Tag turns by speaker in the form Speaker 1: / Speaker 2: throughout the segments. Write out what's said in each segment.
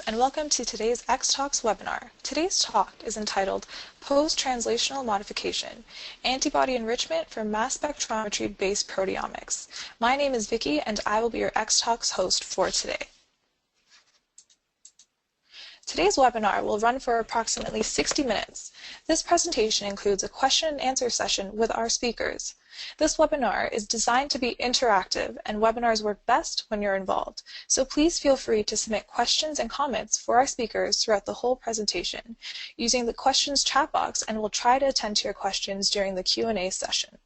Speaker 1: And welcome to today's X-Talks webinar. Today's talk is entitled Post-Translational Modification, Antibody Enrichment for Mass Spectrometry-Based Proteomics. My name is Vicky and I will be your X-Talks host for today. Today's webinar will run for approximately 60 minutes. This presentation includes a question and answer session with our speakers. This webinar is designed to be interactive, and webinars work best when you're involved. So please feel free to submit questions and comments for our speakers throughout the whole presentation using the questions chat box, and we'll try to attend to your questions during the Q&A session.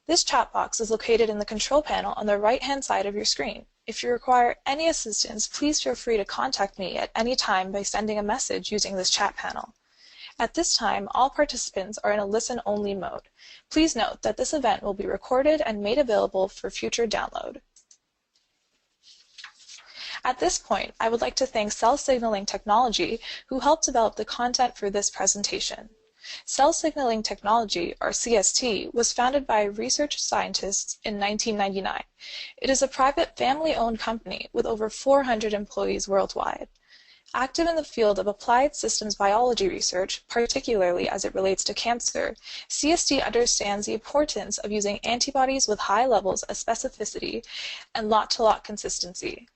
Speaker 1: This chat box is located in the control panel on the right-hand side of your screen. If you require any assistance, please feel free to contact me at any time by sending a message using this chat panel. At this time, all participants are in a listen-only mode. Please note that this event will be recorded and made available for future download. At this point, I would like to thank Cell Signaling Technology, who helped develop the content for this presentation. Cell Signaling Technology, or CST, was founded by research scientists in 1999. It is a private family-owned company with over 400 employees worldwide. Active in the field of applied systems biology research, particularly as it relates to cancer, CST understands the importance of using antibodies with high levels of specificity and lot-to-lot consistency.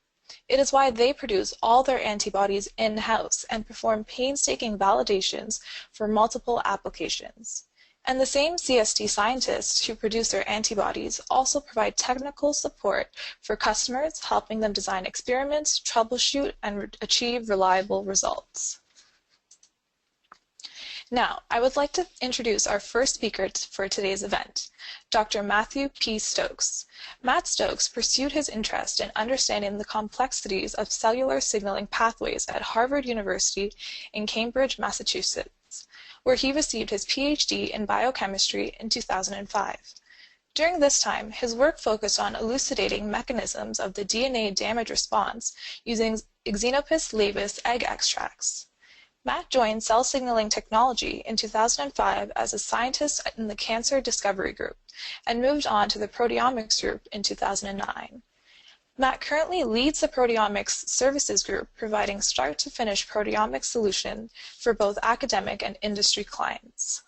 Speaker 1: It is why they produce all their antibodies in-house and perform painstaking validations for multiple applications. And the same CST scientists who produce their antibodies also provide technical support for customers, helping them design experiments, troubleshoot, and achieve reliable results. Now, I would like to introduce our first speaker for today's event, Dr. Matthew P. Stokes. Matt Stokes pursued his interest in understanding the complexities of cellular signaling pathways at Harvard University in Cambridge, Massachusetts, where he received his PhD in biochemistry in 2005. During this time, his work focused on elucidating mechanisms of the DNA damage response using Xenopus laevis egg extracts. Matt joined Cell Signaling Technology in 2005 as a scientist in the Cancer Discovery Group and moved on to the Proteomics Group in 2009. Matt currently leads the Proteomics Services Group, providing start-to-finish proteomics solutions for both academic and industry clients.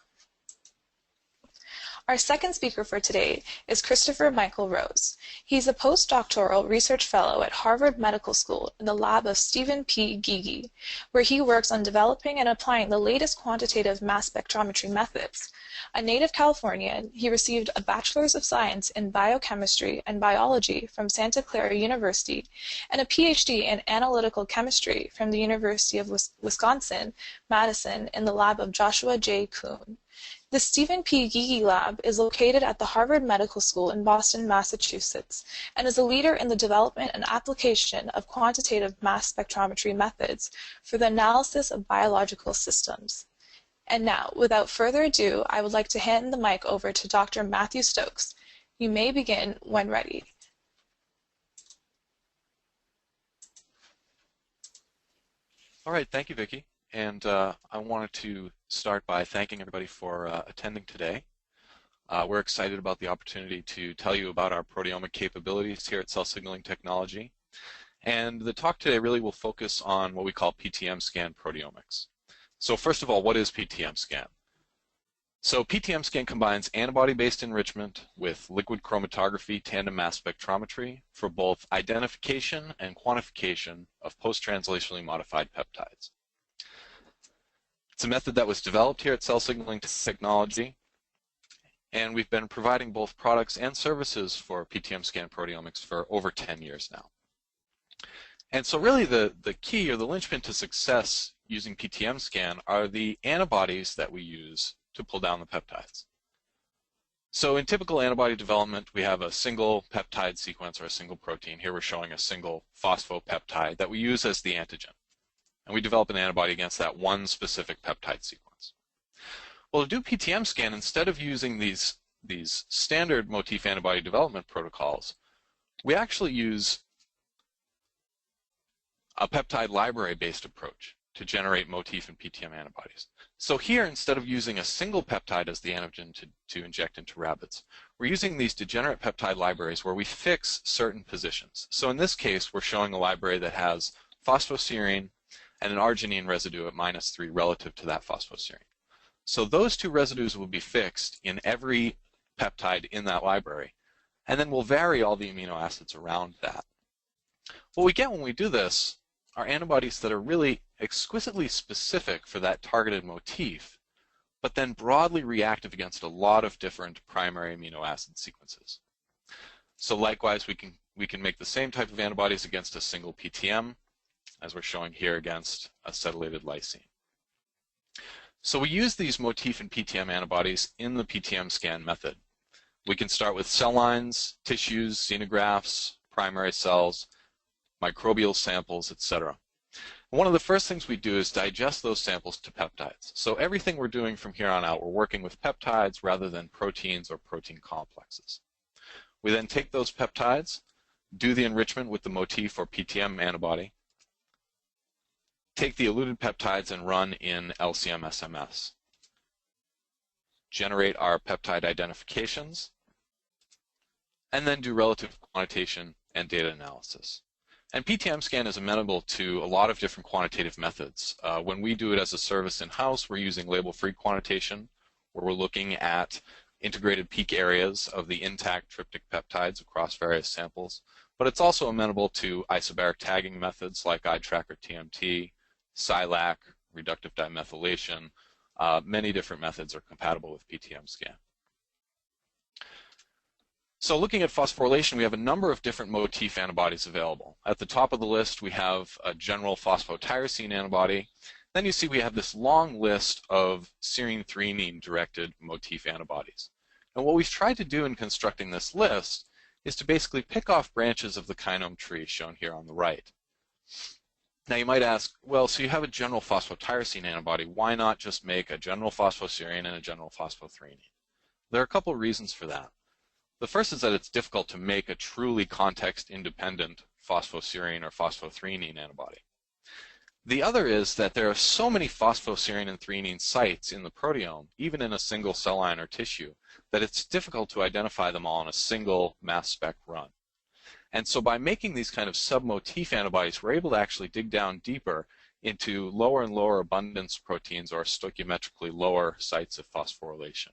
Speaker 1: Our second speaker for today is Christopher Michael Rose. He's a postdoctoral research fellow at Harvard Medical School in the lab of Stephen P. Gygi, where he works on developing and applying the latest quantitative mass spectrometry methods. A native Californian, he received a Bachelor's of Science in Biochemistry and Biology from Santa Clara University and a PhD in Analytical Chemistry from the University of Wisconsin-Madison in the lab of Joshua J. Kuhn. The Stephen P. Gygi Lab is located at the Harvard Medical School in Boston, Massachusetts, and is a leader in the development and application of quantitative mass spectrometry methods for the analysis of biological systems. And now, without further ado, I would like to hand the mic over to Dr. Matthew Stokes. You may begin when ready.
Speaker 2: All right, thank you, Vicki. And I wanted to start by thanking everybody for attending today. We're excited about the opportunity to tell you about our proteomic capabilities here at Cell Signaling Technology. And the talk today really will focus on what we call PTMScan proteomics. So first of all, what is PTMScan? So PTMScan combines antibody-based enrichment with liquid chromatography tandem mass spectrometry for both identification and quantification of post-translationally modified peptides. It's a method that was developed here at Cell Signaling Technology, and we've been providing both products and services for PTMScan proteomics for over 10 years now. And so really the key or the linchpin to success using PTMScan are the antibodies that we use to pull down the peptides. So in typical antibody development, we have a single peptide sequence or a single protein. Here we're showing a single phosphopeptide that we use as the antigen. And we develop an antibody against that one specific peptide sequence. Well, to do PTMScan, instead of using these standard motif antibody development protocols, we actually use a peptide library-based approach to generate motif and PTM antibodies. So here, instead of using a single peptide as the antigen to inject into rabbits, we're using these degenerate peptide libraries where we fix certain positions. So in this case, we're showing a library that has phosphoserine, and an arginine residue at -3 relative to that phosphoserine. So those two residues will be fixed in every peptide in that library, and then we'll vary all the amino acids around that. What we get when we do this are antibodies that are really exquisitely specific for that targeted motif, but then broadly reactive against a lot of different primary amino acid sequences. So likewise, we can make the same type of antibodies against a single PTM, as we're showing here against acetylated lysine. So we use these motif and PTM antibodies in the PTMScan method. We can start with cell lines, tissues, xenografts, primary cells, microbial samples, etc. One of the first things we do is digest those samples to peptides. So everything we're doing from here on out, we're working with peptides rather than proteins or protein complexes. We then take those peptides, do the enrichment with the motif or PTM antibody, take the eluted peptides and run in LCM-SMS. Generate our peptide identifications, and then do relative quantitation and data analysis. And PTMScan is amenable to a lot of different quantitative methods. When we do it as a service in-house, we're using label-free quantitation, where we're looking at integrated peak areas of the intact tryptic peptides across various samples. But it's also amenable to isobaric tagging methods like iTrack or TMT, SILAC, reductive dimethylation. Many different methods are compatible with PTMScan. So looking at phosphorylation, we have a number of different motif antibodies available. At the top of the list, we have a general phosphotyrosine antibody. Then you see we have this long list of serine-threonine-directed motif antibodies. And what we've tried to do in constructing this list is to basically pick off branches of the kinome tree shown here on the right. Now you might ask, well, so you have a general phosphotyrosine antibody, why not just make a general phosphoserine and a general phosphothreonine? There are a couple of reasons for that. The first is that it's difficult to make a truly context-independent phosphoserine or phosphothreonine antibody. The other is that there are so many phosphoserine and threonine sites in the proteome, even in a single cell line or tissue, that it's difficult to identify them all in a single mass spec run. And so by making these kind of sub-motif antibodies, we're able to actually dig down deeper into lower and lower abundance proteins or stoichiometrically lower sites of phosphorylation.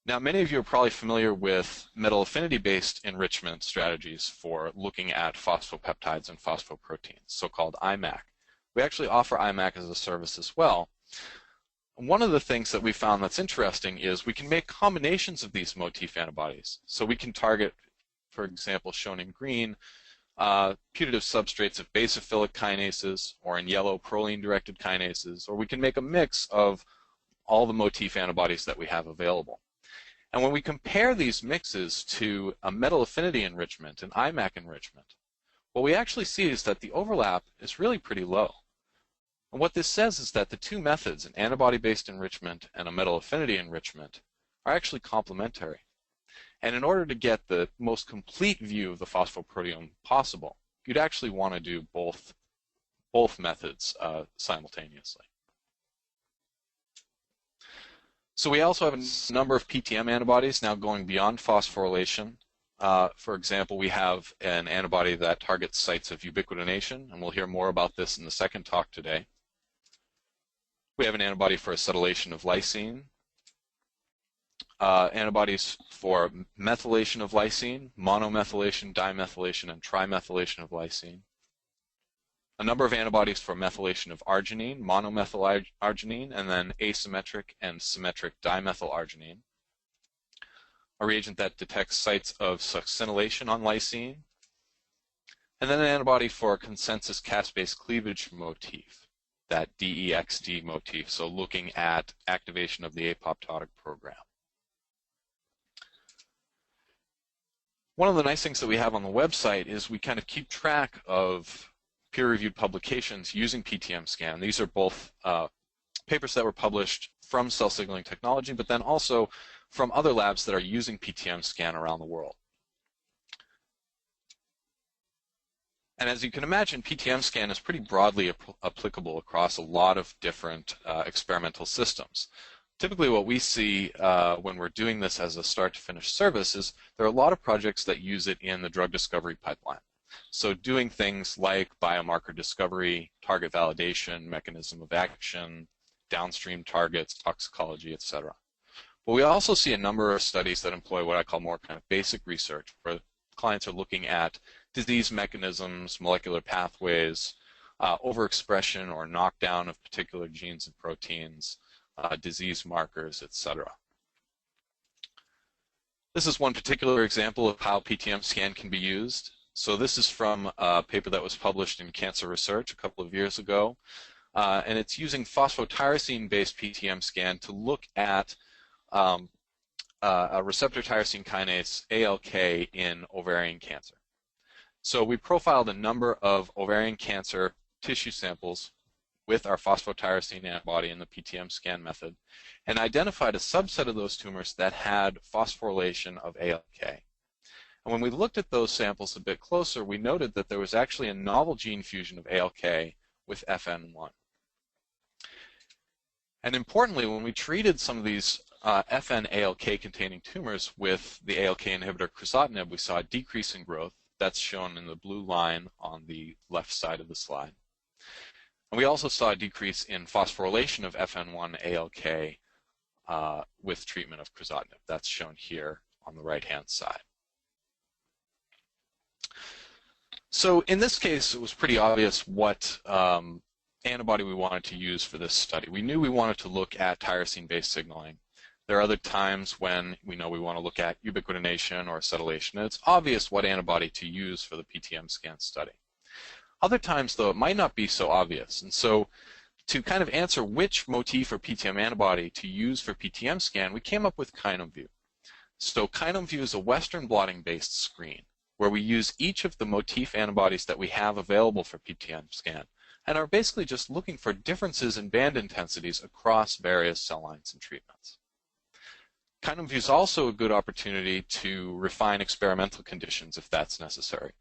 Speaker 2: Now, many of you are probably familiar with metal affinity-based enrichment strategies for looking at phosphopeptides and phosphoproteins, so-called IMAC. We actually offer IMAC as a service as well. One of the things that we found that's interesting is we can make combinations of these motif antibodies. So we can target, for example, shown in green, putative substrates of basophilic kinases, or in yellow, proline-directed kinases, or we can make a mix of all the motif antibodies that we have available. And when we compare these mixes to a metal affinity enrichment, an IMAC enrichment, what we actually see is that the overlap is really pretty low. And what this says is that the two methods, an antibody-based enrichment and a metal affinity enrichment, are actually complementary. And in order to get the most complete view of the phosphoproteome possible, you'd actually want to do both methods simultaneously. So we also have a number of PTM antibodies now going beyond phosphorylation. For example, we have an antibody that targets sites of ubiquitination, and we'll hear more about this in the second talk today. We have an antibody for acetylation of lysine, antibodies for methylation of lysine, monomethylation, dimethylation, and trimethylation of lysine. A number of antibodies for methylation of arginine, monomethyl arginine, and then asymmetric and symmetric dimethyl arginine. A reagent that detects sites of succinylation on lysine. And then an antibody for a consensus caspase cleavage motif, that DEXD motif, so looking at activation of the apoptotic program. One of the nice things that we have on the website is we kind of keep track of peer-reviewed publications using PTMScan. These are both papers that were published from cell signaling technology, but then also from other labs that are using PTMScan around the world. And as you can imagine, PTMScan is pretty broadly applicable across a lot of different experimental systems. Typically what we see when we're doing this as a start-to-finish service is there are a lot of projects that use it in the drug discovery pipeline. So doing things like biomarker discovery, target validation, mechanism of action, downstream targets, toxicology, etc. But we also see a number of studies that employ what I call more kind of basic research, where clients are looking at disease mechanisms, molecular pathways, overexpression or knockdown of particular genes and proteins, disease markers, etc. This is one particular example of how PTMScan can be used. So this is from a paper that was published in Cancer Research a couple of years ago, and it's using phosphotyrosine-based PTMScan to look at a receptor tyrosine kinase, ALK, in ovarian cancer. So we profiled a number of ovarian cancer tissue samples with our phosphotyrosine antibody in the PTMScan method and identified a subset of those tumors that had phosphorylation of ALK. And when we looked at those samples a bit closer, we noted that there was actually a novel gene fusion of ALK with FN1. And importantly, when we treated some of these FN-ALK containing tumors with the ALK inhibitor crizotinib, we saw a decrease in growth. That's shown in the blue line on the left side of the slide. And we also saw a decrease in phosphorylation of FN1-ALK with treatment of crizotinib. That's shown here on the right-hand side. So in this case, it was pretty obvious what antibody we wanted to use for this study. We knew we wanted to look at tyrosine-based signaling. There are other times when we know we want to look at ubiquitination or acetylation, and it's obvious what antibody to use for the PTMScan study. Other times, though, it might not be so obvious, and so to kind of answer which motif or PTM antibody to use for PTMScan, we came up with KinomView. So KinomView is a Western blotting-based screen where we use each of the motif antibodies that we have available for PTMScan and are basically just looking for differences in band intensities across various cell lines and treatments. KinomView is also a good opportunity to refine experimental conditions if that's necessary.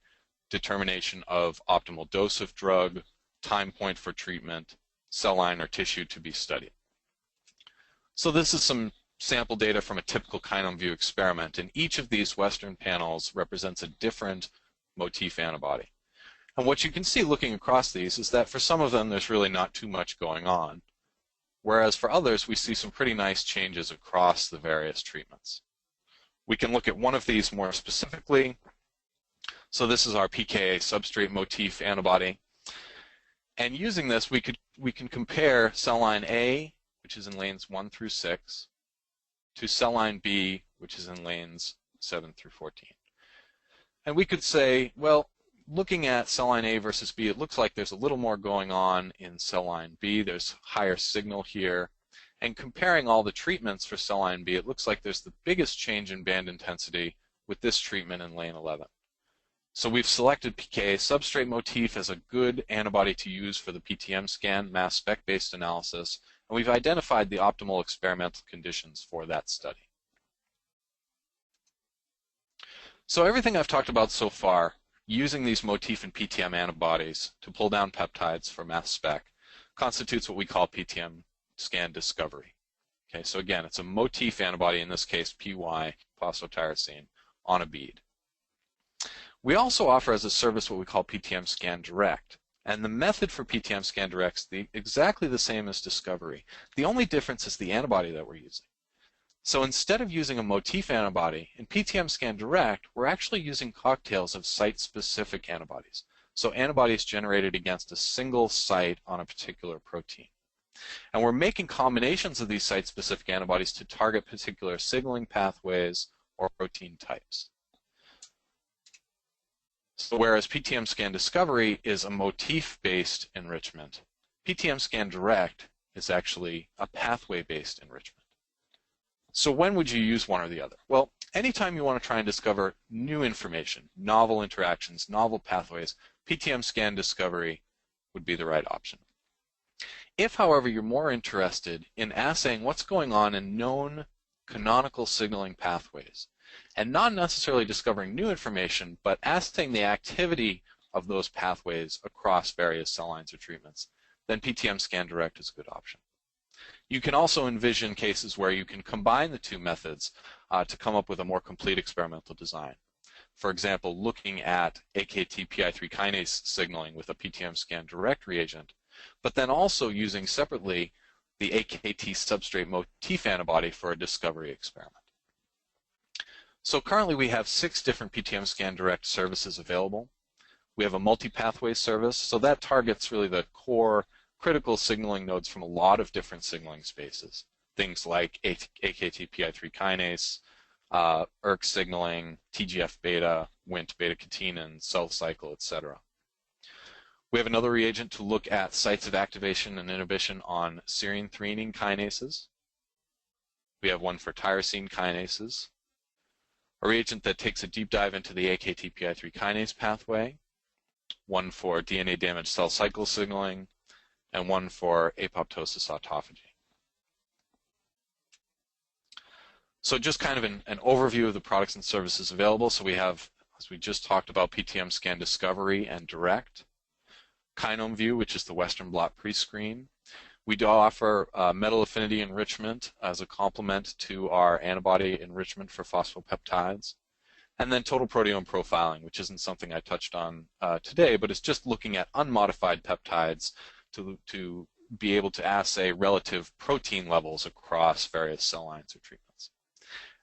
Speaker 2: Determination of optimal dose of drug, time point for treatment, cell line or tissue to be studied. So this is some sample data from a typical KinomView experiment, and each of these Western panels represents a different motif antibody. And what you can see looking across these is that for some of them there's really not too much going on, whereas for others we see some pretty nice changes across the various treatments. We can look at one of these more specifically. So this is our pKa substrate motif antibody. And using this, we can compare cell line A, which is in lanes 1 through 6, to cell line B, which is in lanes 7 through 14. And we could say, well, looking at cell line A versus B, it looks like there's a little more going on in cell line B. There's higher signal here. And comparing all the treatments for cell line B, it looks like there's the biggest change in band intensity with this treatment in lane 11. So we've selected pKa substrate motif as a good antibody to use for the PTMScan mass spec-based analysis, and we've identified the optimal experimental conditions for that study. So everything I've talked about so far, using these motif and PTM antibodies to pull down peptides for mass spec, constitutes what we call PTMScan discovery. Okay, so again, it's a motif antibody, in this case PY, phosphotyrosine, on a bead. We also offer as a service what we call PTMScan Direct. And the method for PTMScan Direct is exactly the same as discovery. The only difference is the antibody that we're using. So instead of using a motif antibody, in PTMScan Direct, we're actually using cocktails of site-specific antibodies. So antibodies generated against a single site on a particular protein. And we're making combinations of these site-specific antibodies to target particular signaling pathways or protein types. So whereas PTMScan Discovery is a motif-based enrichment, PTMScan Direct is actually a pathway-based enrichment. So when would you use one or the other? Well, anytime you want to try and discover new information, novel interactions, novel pathways, PTMScan Discovery would be the right option. If, however, you're more interested in assaying what's going on in known canonical signaling pathways, and not necessarily discovering new information, but assaying the activity of those pathways across various cell lines or treatments, then PTMScan Direct is a good option. You can also envision cases where you can combine the two methods to come up with a more complete experimental design. For example, looking at AKT-PI3 kinase signaling with a PTMScan direct reagent, but then also using separately the AKT substrate motif antibody for a discovery experiment. So currently we have 6 different PTMScan direct services available. We have a multi-pathway service, so that targets really the core critical signaling nodes from a lot of different signaling spaces. Things like AKT-PI3 kinase, ERK signaling, TGF-beta, Wnt beta-catenin, cell cycle, etc. We have another reagent to look at sites of activation and inhibition on serine threonine kinases. We have one for tyrosine kinases. A reagent that takes a deep dive into the AKT-PI3 kinase pathway, one for DNA damage cell cycle signaling, and one for apoptosis autophagy. So just kind of an overview of the products and services available. So we have, as we just talked about, PTMScan Discovery and Direct, Kinome View, which is the Western blot pre-screen. We do offer metal affinity enrichment as a complement to our antibody enrichment for phospholipeptides. And then total proteome profiling, which isn't something I touched on today, but it's just looking at unmodified peptides to be able to assay relative protein levels across various cell lines or treatments.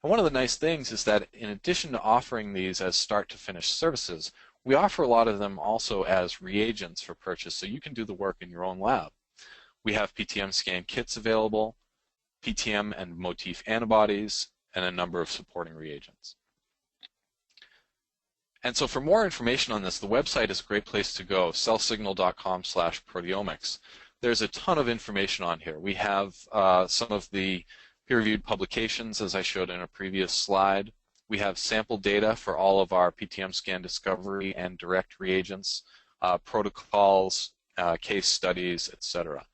Speaker 2: And one of the nice things is that in addition to offering these as start-to-finish services, we offer a lot of them also as reagents for purchase, so you can do the work in your own lab. We have PTMScan kits available, PTM and motif antibodies, and a number of supporting reagents. And so for more information on this, the website is a great place to go, cellsignal.com/proteomics. There's a ton of information on here. We have some of the peer-reviewed publications, as I showed in a previous slide. We have sample data for all of our PTMScan Discovery and Direct reagents, protocols, case studies, etc.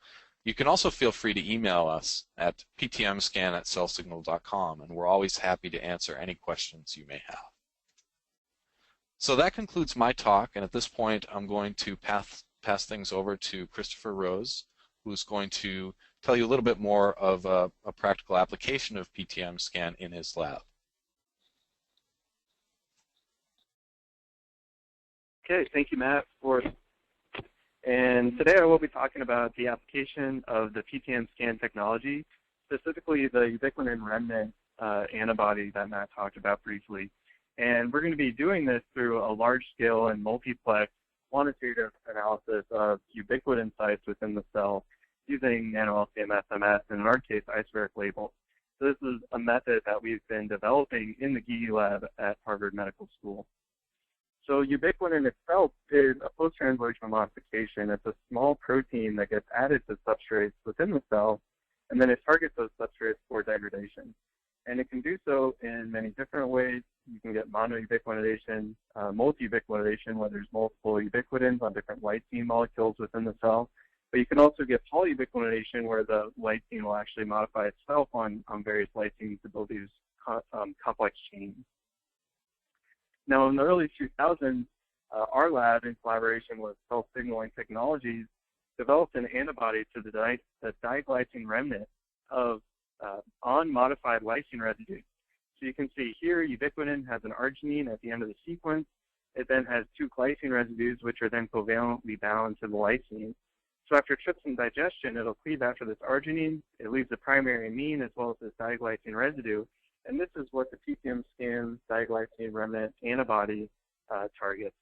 Speaker 2: You can also feel free to email us at ptmscan@cellsignal.com, and we're always happy to answer any questions you may have. So that concludes my talk, and at this point I'm going to pass things over to Christopher Rose, who's going to tell you a little bit more of a practical application of PTMScan in his lab.
Speaker 3: Okay, thank you, Matt. And today I will be talking about the application of the PTMScan technology, specifically the ubiquitin remnant antibody that Matt talked about briefly. And we're going to be doing this through a large-scale and multiplex quantitative analysis of ubiquitin sites within the cell using nano-LCM-SMS, and in our case, isobaric labels. So this is a method that we've been developing in the GE lab at Harvard Medical School. So ubiquitin itself is a post-translational modification. It's a small protein that gets added to substrates within the cell, and then it targets those substrates for degradation. And it can do so in many different ways. You can get monoubiquitination, multi-ubiquitination, where there's multiple ubiquitins on different lysine molecules within the cell. But you can also get polyubiquitination, where the lysine will actually modify itself on various lysines to build these complex chains. Now, in the early 2000s, our lab, in collaboration with Cell Signaling Technologies, developed an antibody to the diglycine remnant of unmodified lysine residues. So you can see here, ubiquitin has an arginine at the end of the sequence. It then has 2 glycine residues, which are then covalently bound to the lysine. So after trypsin digestion, it'll cleave after this arginine. It leaves the primary amine as well as this diglycine residue. And this is what the PTMScan diglycine remnant antibody targets.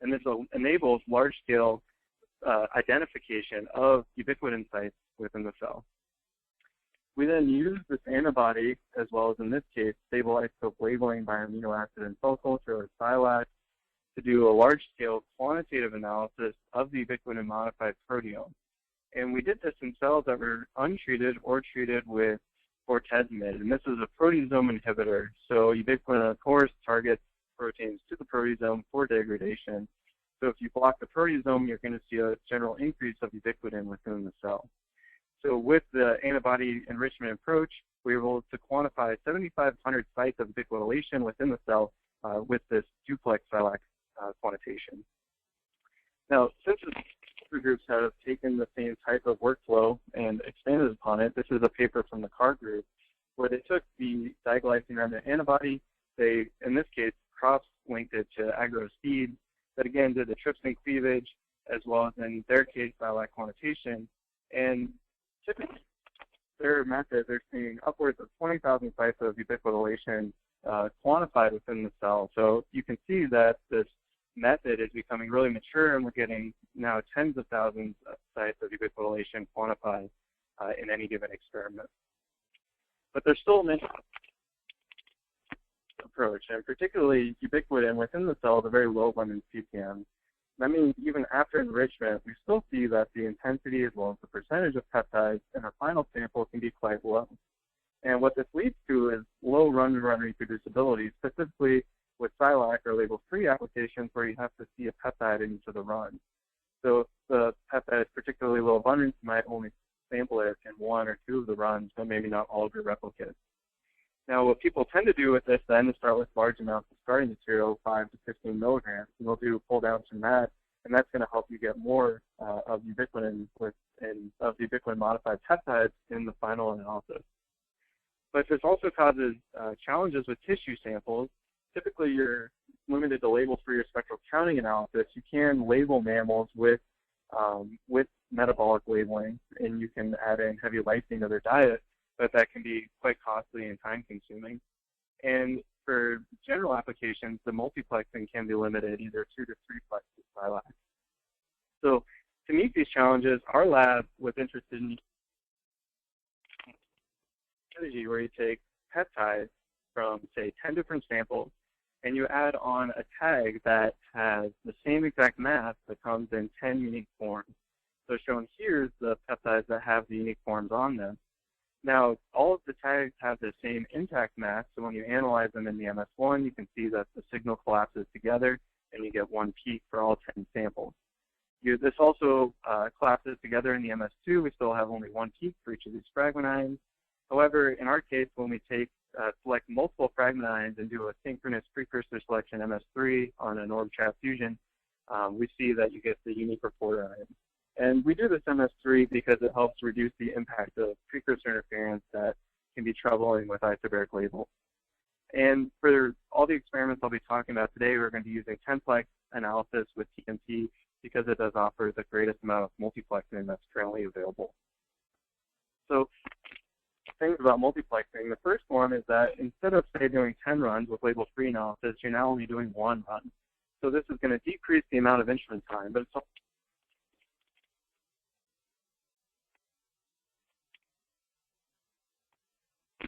Speaker 3: And this enables large-scale identification of ubiquitin sites within the cell. We then use this antibody, as well as in this case, stable isotope labeling by amino acid and cell culture, or SILAC, to do a large-scale quantitative analysis of the ubiquitin-modified proteome. And we did this in cells that were untreated or treated with bortezomib, and this is a proteasome inhibitor. So ubiquitin, of course, targets proteins to the proteasome for degradation. So if you block the proteasome, you're going to see a general increase of ubiquitin within the cell. So with the antibody enrichment approach, we were able to quantify 7,500 sites of ubiquitination within the cell with this duplex SILAC quantitation. Now, since the groups have taken the same type of workflow and expanded upon it, this is a paper from the CAR group where they took the diglycine remnant antibody. They, in this case, cross-linked it to agro-speed that, again, did the trypsin cleavage, as well as, in their case, biolite quantitation. And typically, their method, they're seeing upwards of 20,000 sites of ubiquitination quantified within the cell. So you can see that this method is becoming really mature, and we're getting now tens of thousands of sites of ubiquitination quantified in any given experiment. But there's still an approach, and particularly ubiquitin within the cell is a very low abundance PTM. That means even after enrichment, we still see that the intensity as well as the percentage of peptides in our final sample can be quite low. And what this leads to is low run-to-run reproducibility, specifically with SILAC or label-free applications where you have to see a peptide in each of the runs. So if the peptide is particularly low abundance, you might only sample it in one or two of the runs, but maybe not all of your replicates. Now, what people tend to do with this then is start with large amounts of starting material, 5 to 15 milligrams, and they'll do pull downs from that, and that's going to help you get more of ubiquitin of the ubiquitin modified peptides in the final analysis. But this also causes challenges with tissue samples. Typically, you're limited to labels for your spectral counting analysis. You can label mammals with metabolic labeling, and you can add in heavy lysine to their diet, but that can be quite costly and time-consuming. And for general applications, the multiplexing can be limited, either 2 to 3 plexes by lab. So to meet these challenges, our lab was interested in strategy where you take peptides from, say, 10 different samples, and you add on a tag that has the same exact mass that comes in 10 unique forms. So shown here is the peptides that have the unique forms on them. Now, all of the tags have the same intact mass, so when you analyze them in the MS1, you can see that the signal collapses together, and you get one peak for all 10 samples. This also collapses together in the MS2. We still have only one peak for each of these fragment ions. However, in our case, when we select multiple fragment ions and do a synchronous precursor selection MS3 on an orb trap fusion, we see that you get the unique reporter ion. And we do this MS3 because it helps reduce the impact of precursor interference that can be troubling with isobaric labels. And for all the experiments I'll be talking about today, we're going to be using 10-plex analysis with TMT because it does offer the greatest amount of multiplexing that's currently available. So things about multiplexing, the first one is that instead of, say, doing 10 runs with label-free analysis, you're now only doing 1 run. So this is going to decrease the amount of instrument time, but it's also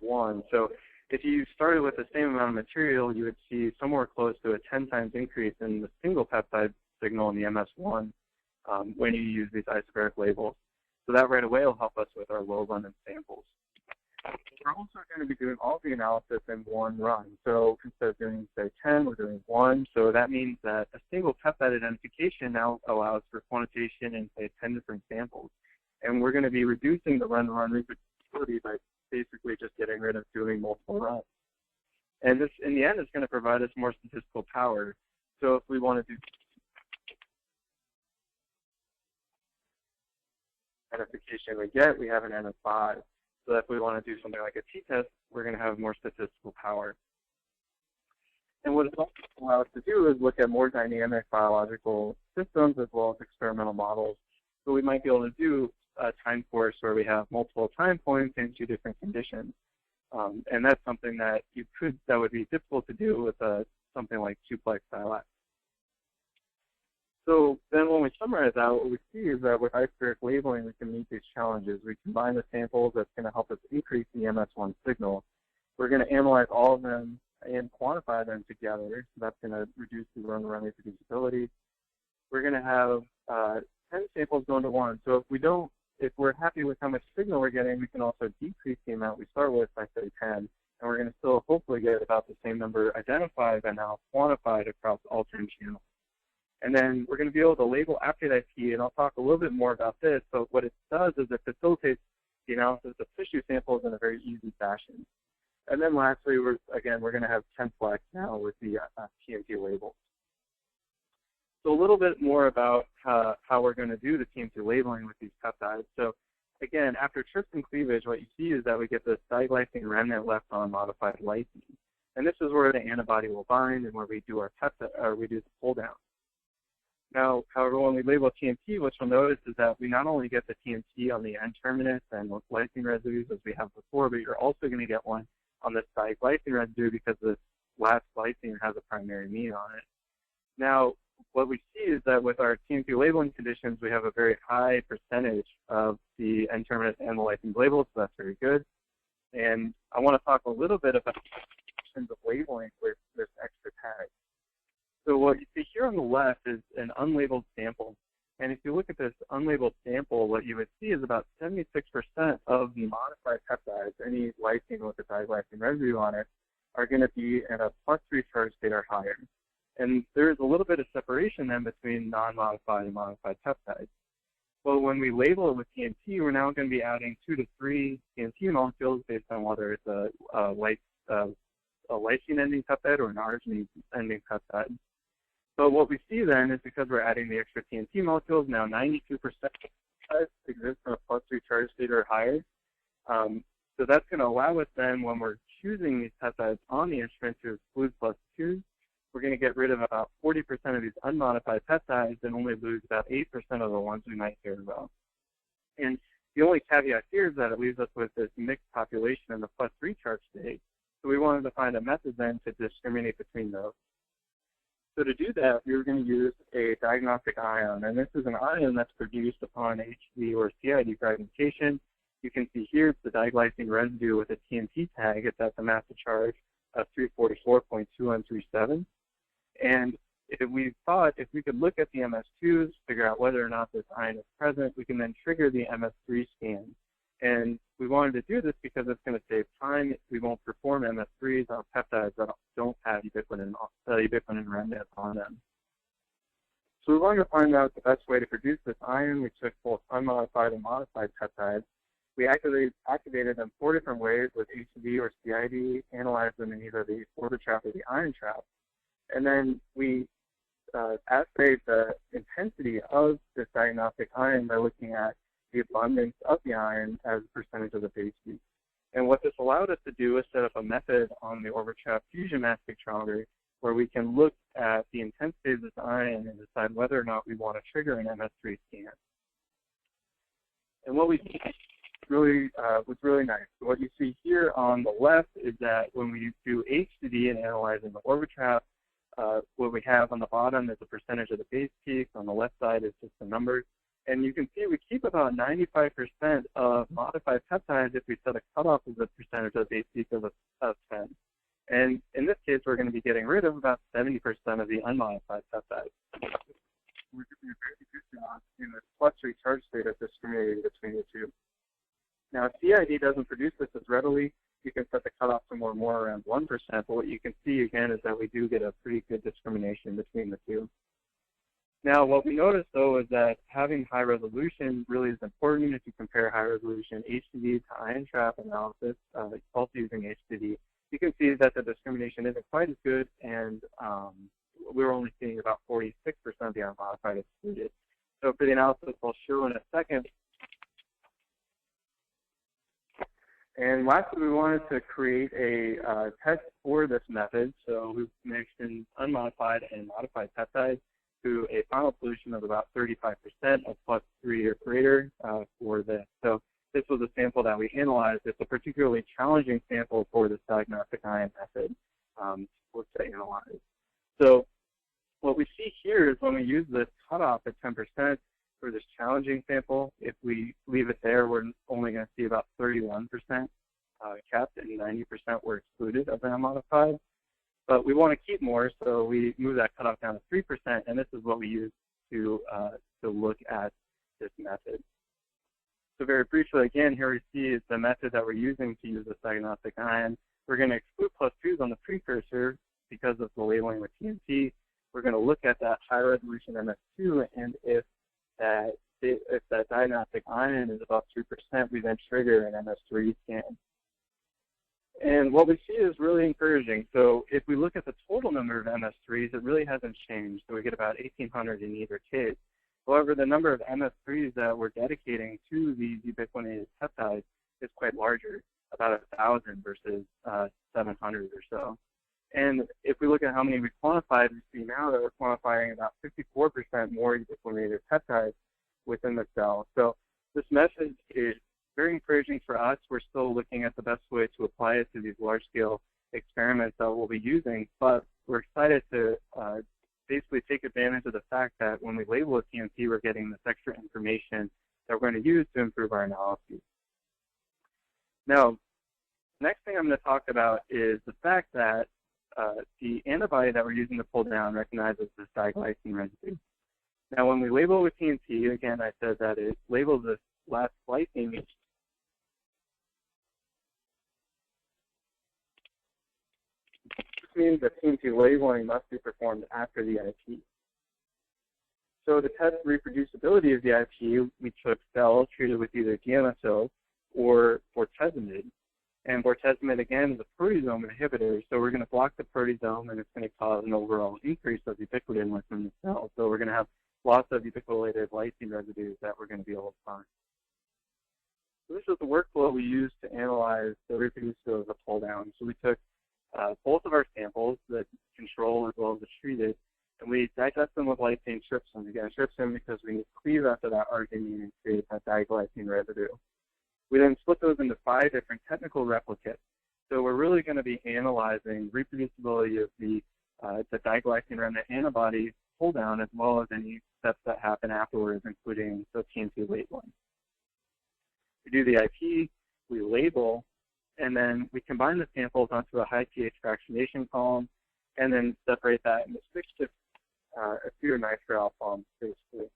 Speaker 3: one. So if you started with the same amount of material, you would see somewhere close to a 10 times increase in the single peptide signal in the MS1 when you use these isobaric labels. So that right away will help us with our low abundance samples. We're also going to be doing all the analysis in one run. So instead of doing, say, 10, we're doing 1. So that means that a single peptide identification now allows for quantitation in, say, 10 different samples. And we're going to be reducing the run-to-run reproducibility by basically just getting rid of doing multiple runs. And this, in the end, is going to provide us more statistical power. So if we want to do identification we have an N of 5. So if we want to do something like a t-test, we're going to have more statistical power. And what it also allows us to do is look at more dynamic biological systems as well as experimental models. So we might be able to do a time course where we have multiple time points in 2 different conditions. And that's something that that would be difficult to do with something like 2-plex SILAC. So then when we summarize out, what we see is that with isobaric labeling, we can meet these challenges. We combine the samples that's going to help us increase the MS1 signal. We're going to analyze all of them and quantify them together. So that's going to reduce the run-to-run reproducibility. We're going to have 10 samples going to 1. So if we're happy with how much signal we're getting, we can also decrease the amount we start with by, say, 10. And we're going to still hopefully get about the same number identified but now quantified across all 10 channels. And then we're going to be able to label after that key, and I'll talk a little bit more about this. So what it does is it facilitates the analysis of tissue samples in a very easy fashion. And then lastly, we're going to have 10-plex now with the TMT labels. So a little bit more about how we're going to do the TMT labeling with these peptides. So again, after trypsin cleavage, what you see is that we get the diglycine remnant left on modified lysine. And this is where the antibody will bind and where we do our peptide, or we do the pull down. Now, however, when we label TMT, what you'll notice is that we not only get the TMT on the N-terminus and those glycine residues as we have before, but you're also going to get one on the diglycine residue because this last glycine has a primary amine on it. Now, what we see is that with our TMT labeling conditions, we have a very high percentage of the N-terminus and the lysine labels, so that's very good. And I want to talk a little bit about of labeling with this extra tag. So what you see here on the left is an unlabeled sample. And if you look at this unlabeled sample, what you would see is about 76% of the modified peptides, any lysine with a diglycine residue on it, are going to be at a +3 charge state or higher. And there's a little bit of separation then between non-modified and modified peptides. Well, when we label it with TMT, we're now going to be adding 2 to 3 TMT molecules based on whether it's a lysine-ending peptide or an arginine-ending peptide. So what we see then is because we're adding the extra TMT molecules, now 92% exist in a +3 charge state or higher. So that's going to allow us then, when we're choosing these peptides on the instrument to exclude +2s, we're going to get rid of about 40% of these unmodified peptides and only lose about 8% of the ones we might care about. And the only caveat here is that it leaves us with this mixed population in the +3 charge state. So we wanted to find a method then to discriminate between those. So to do that, we were going to use a diagnostic ion, and this is an ion that's produced upon HV or CID fragmentation. You can see here it's the diglycine residue with a TMT tag. It's at the massive charge of 344.2137. And if we thought if we could look at the MS2s, figure out whether or not this ion is present, we can then trigger the MS3 scan. And we wanted to do this because it's going to save time. We won't perform MS3s on peptides that don't have ubiquitin remnant on them. So we wanted to find out the best way to produce this ion. We took both unmodified and modified peptides. We activated them 4 different ways with HV or CID, analyzed them in either the orbit trap or the ion trap. And then we assayed the intensity of this diagnostic ion by looking at the abundance of the ion as a percentage of the base peak. And what this allowed us to do is set up a method on the orbit trap fusion mass spectrometry where we can look at the intensity of this ion and decide whether or not we want to trigger an MS3 scan. And what we see really was really nice. So what you see here on the left is that when we do H2D and analyzing the orbit trap, what we have on the bottom is a percentage of the base peak. On the left side is just the numbers. And you can see we keep about 95% of modified peptides if we set a cutoff of the percentage of the base peak of 10. And in this case, we're going to be getting rid of about 70% of the unmodified peptides. We're doing a very good job in this +3 charge state of discriminating between the two. Now, if CID doesn't produce this as readily, you can set the cutoff somewhere more around 1%. But what you can see, again, is that we do get a pretty good discrimination between the two. Now, what we noticed, though, is that having high resolution really is important. If you compare high resolution HDD to ion trap analysis, also using HDD, you can see that the discrimination isn't quite as good, and we're only seeing about 46% of the unmodified excluded. So for the analysis I'll show in a second. And lastly, we wanted to create a test for this method. So we've mixed in unmodified and modified peptides to a final solution of about 35% of +3 or greater for this. So this was a sample that we analyzed. It's a particularly challenging sample for this diagnostic ion method to analyze. So what we see here is when we use this cutoff at 10% for this challenging sample, if we leave it there, we're only going to see about 31% kept and 90% were excluded of the unmodified. But we want to keep more, so we move that cutoff down to 3%, and this is what we use to look at this method. So very briefly, again, here we see is the method that we're using to use this diagnostic ion. We're going to exclude +2s on the precursor because of the labeling with TMT. We're going to look at that high resolution MS2, and if that diagnostic ion is above 3%, we then trigger an MS3 scan. And what we see is really encouraging. So if we look at the total number of MS3s, it really hasn't changed. So we get about 1,800 in either case. However, the number of MS3s that we're dedicating to these ubiquitinated peptides is quite larger, about 1,000 versus 700 or so. And if we look at how many we quantified, we see now that we're quantifying about 54% more ubiquitinated peptides within the cell. So this message is very encouraging for us. We're still looking at the best way to apply it to these large-scale experiments that we'll be using, but we're excited to basically take advantage of the fact that when we label a TMP, we're getting this extra information that we're going to use to improve our analyses. Now, next thing I'm going to talk about is the fact that the antibody that we're using to pull down recognizes this diglycine residue. Now, when we label with TMP, again, I said that it labels this last glycine. This means that TMP labeling must be performed after the IP. So to test reproducibility of the IP, we took cells treated with either DMSO or bortezomib. And bortezomib, again, is a proteasome inhibitor, so we're going to block the proteasome, and it's going to cause an overall increase of ubiquitin within the cell. So we're going to have lots of ubiquitinated lysine residues that we're going to be able to find. So this is the workflow we used to analyze the reproducibility of the pull down. So we took both of our samples, the control as well as the treated, and we digest them with lysine trypsin. Again, trypsin because we cleave after that arginine and create that diglycine residue. We then split those into 5 different technical replicates. So we're really going to be analyzing reproducibility of the diglycine remnant antibody pull down as well as any steps that happen afterwards, including the TMP labeling. We do the IP, we label, and then we combine the samples onto a high pH fractionation column and then separate that into 6 different acetonitrile columns, basically.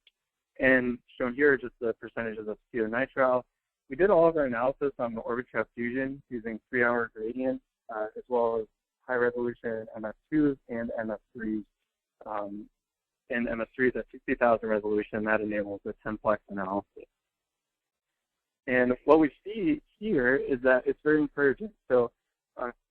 Speaker 3: And shown here are just the percentages of acetonitrile. We did all of our analysis on the Orbitrap Fusion using 3-hour gradients, as well as high-resolution MS2s and MS3s. And MS3s at 60,000 resolution, that enables the 10-plex analysis. And what we see here is that it's very encouraging. So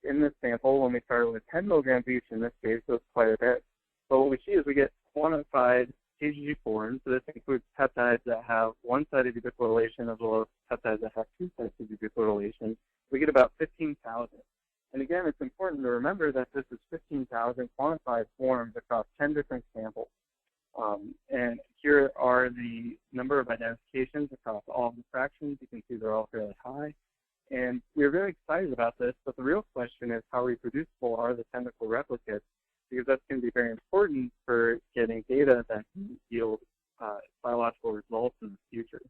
Speaker 3: in this sample, when we started with 10 milligrams each, in this case, so it's quite a bit. But what we see is we get quantified KGG forms. So this includes peptides that have one side of ubiquitylation as well as peptides that have 2 sides of ubiquitylation. We get about 15,000. And again, it's important to remember that this is 15,000 quantified forms across 10 different samples. And here are the number of identifications across all of the fractions. You can see they're all fairly high. And we're very excited about this, but the real question is how reproducible are the technical replicates, because that's going to be very important for getting data that can yield biological results in the future.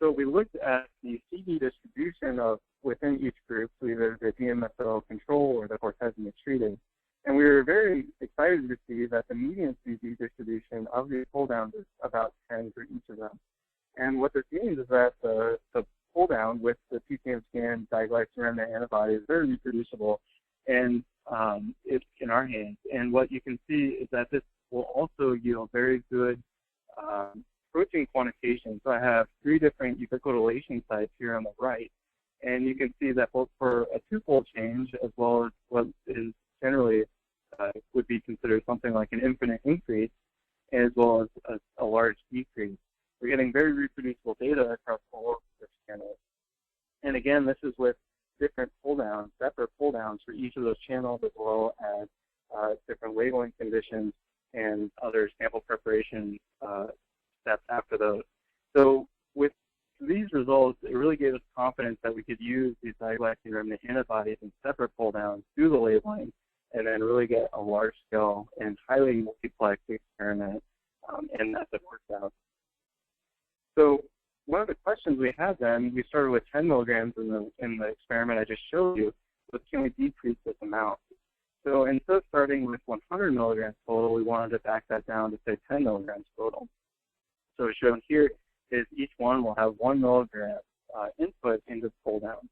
Speaker 3: So we looked at the CV distribution of within each group, so either the DMSO control or the bortezomib treated. And we were very excited to see that the median CV distribution of the pull down is about 10 for each of them. And what this means is that the pull down with the PTMScan diglycine remnant antibody is very reproducible, and it's in our hands. And what you can see is that this will also yield very good protein quantification. So I have 3 different ubiquitylation sites here on the right. And you can see that both for a 2-fold change as well as what is generally would be considered something like an infinite increase, as well as a large decrease. We're getting very reproducible data across all of the channels. And again, this is with different pull-downs, separate pull-downs for each of those channels, as well as different labeling conditions and other sample preparation steps after those. So with these results, it really gave us confidence that we could use these diglycine remnant antibodies in separate pull-downs, do the labeling, and then really get a large-scale and highly multiplexed experiment, and that works out. So one of the questions we had then, we started with 10 milligrams in the experiment I just showed you, was can we decrease this amount? So instead of starting with 100 milligrams total, we wanted to back that down to say 10 milligrams total. So shown here is each one will have 1 milligram input into the pull down.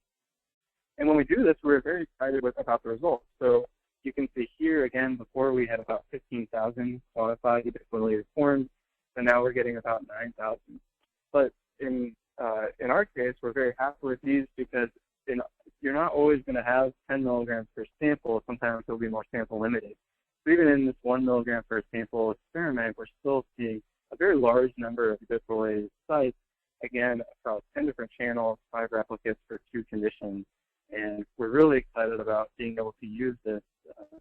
Speaker 3: And when we do this, we're very excited about the results. So you can see here again, before we had about 15,000 quantified ubiquitinated forms, and now we're getting about 9,000. But in our case, we're very happy with these because you're not always going to have 10 milligrams per sample. Sometimes it'll be more sample limited. So even in this 1 milligram per sample experiment, we're still seeing a very large number of ubiquitinated sites, again, across 10 different channels, 5 replicates for 2 conditions. And we're really excited about being able to use this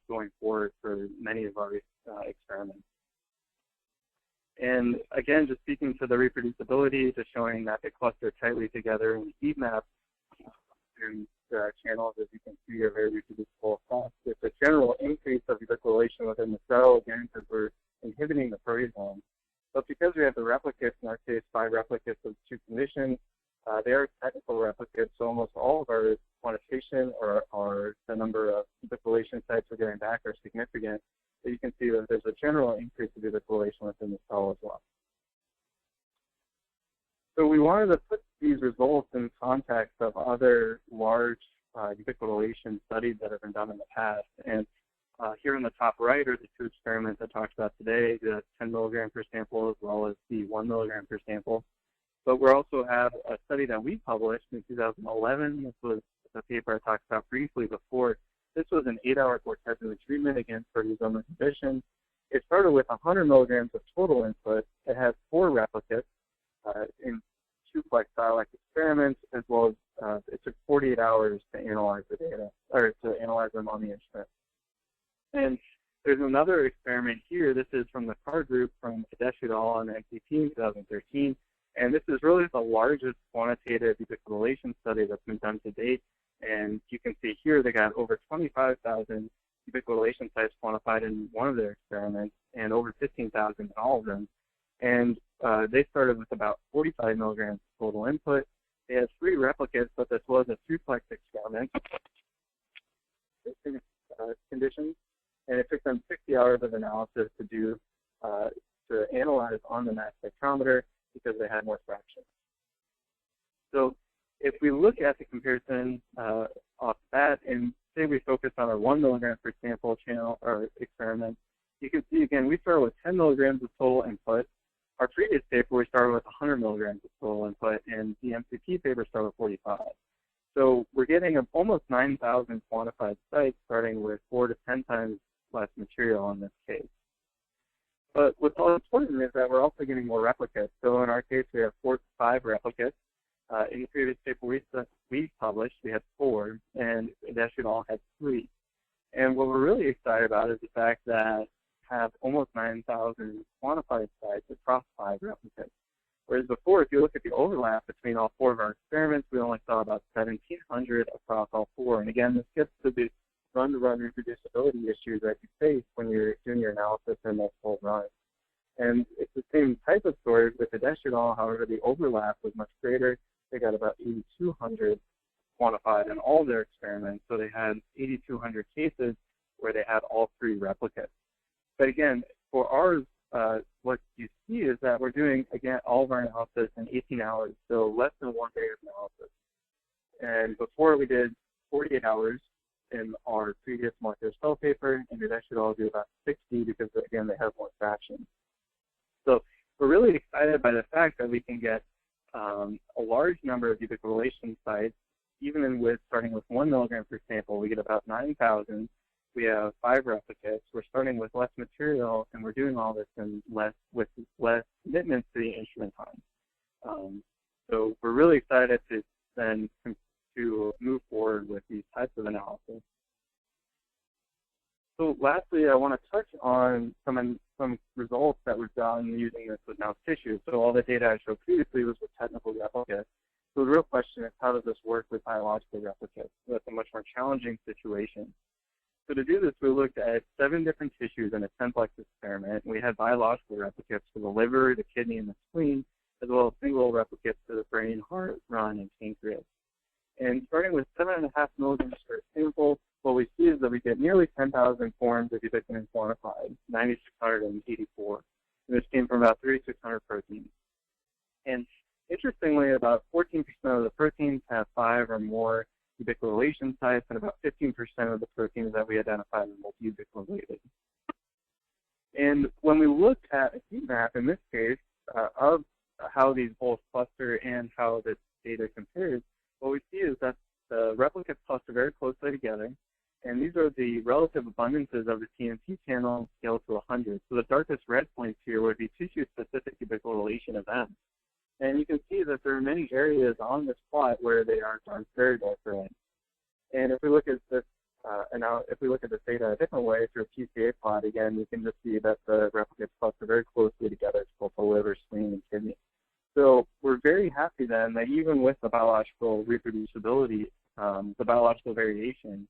Speaker 3: going forward for many of our experiments. And again, just speaking to the reproducibility, to showing that they cluster tightly together in the heat map, and the channels, as you can see, are very reproducible across. It's a general increase of ubiquitination within the cell, again, because we're inhibiting the proteasome. But because we have the replicates, in our case, 5 replicates of 2 conditions, they are technical replicates, so almost all of our quantification or the number of ubiquitination sites we're getting back are significant. So you can see that there's a general increase of ubiquitination within the cell as well. So we wanted to put these results in context of other large ubiquitination studies that have been done in the past. And here in the top right are the 2 experiments I talked about today, the 10 milligram per sample as well as the 1 milligram per sample. But we also have a study that we published in 2011. This was the paper I talked about briefly before. This was an 8-hour quartet-daily treatment against proteasome inhibition. It started with 100 milligrams of total input. It had 4 replicates in 2-plex dialect experiments, as well as it took 48 hours to analyze the data, or to analyze them on the instrument. And there's another experiment here. This is from the CAR group from Adesh et al. On MCP in 2013. And this is really the largest quantitative ubiquitination study that's been done to date. And you can see here they got over 25,000 ubiquitination sites quantified in one of their experiments and over 15,000 in all of them. And they started with about 45 milligrams total input. They had 3 replicates, but this was a 3-plex experiment conditions. And it took them 60 hours of analysis to do to analyze on the mass spectrometer because they had more fractions. So if we look at the comparison off that, and say we focus on our 1 milligram per sample channel or experiment, you can see again we started with 10 milligrams of total input. Our previous paper we started with 100 milligrams of total input, and the MCP paper started with 45. So we're getting almost 9,000 quantified sites, starting with 4 to 10 times less material in this case. But what's all important is that we're also getting more replicates. So in our case, we have 4 to 5 replicates. In the previous paper we published, we had 4, and Adesh et al. Had 3. And what we're really excited about is the fact that have almost 9,000 quantified sites across 5 replicates. Whereas before, if you look at the overlap between all 4 of our experiments, we only saw about 1,700 across all 4. And again, this gets to the run-to-run reproducibility issues that you face when you're doing your analysis in multiple runs. And it's the same type of story with Adesh et al. However, the overlap was much greater. They got about 8,200 quantified in all their experiments. So they had 8,200 cases where they had all 3 replicates. But again, for ours, what you see is that we're doing, again, all of our analysis in 18 hours, so less than 1 day of analysis. And before we did 48 hours in our previous molecular cell paper, and Adesh et al. Do about 60 because, again, they have more fractions. So we're really excited by the fact that we can get a large number of ubiquitination sites, even with starting with 1 milligram per sample, we get about 9,000. We have 5 replicates. We're starting with less material, and we're doing all this with less commitment to the instrument time. So we're really excited to then to move forward with these types of analysis. So lastly, I want to touch on some results that we've gotten using this with mouse tissue. So all the data I showed previously was with technical replicates. So the real question is, how does this work with biological replicates? So that's a much more challenging situation. So to do this, we looked at 7 different tissues in a 10-plex experiment. We had biological replicates for the liver, the kidney, and the spleen, as well as single replicates for the brain, heart, lung, and pancreas. And starting with 7.5 milligrams per sample, what we see is that we get nearly 10,000 forms of ubiquitin quantified, 9,684. And this came from about 3,600 proteins. And interestingly, about 14% of the proteins have 5 or more ubiquitination sites, and about 15% of the proteins that we identified are multi-ubiquitinated. And when we looked at a heat map, in this case, of how these both cluster and how this data compares, what we see is that the replicates cluster very closely together, and these are the relative abundances of the TMP channel on scale to 100. So the darkest red points here would be tissue-specific ubiquitination events. And you can see that there are many areas on this plot where they are very dark red. And if we look at this And now if we look at this data a different way through a PCA plot, again, we can just see that the replicates cluster very closely together to both the liver, spleen, and kidney. So we're very happy then that even with the biological reproducibility, the biological variation,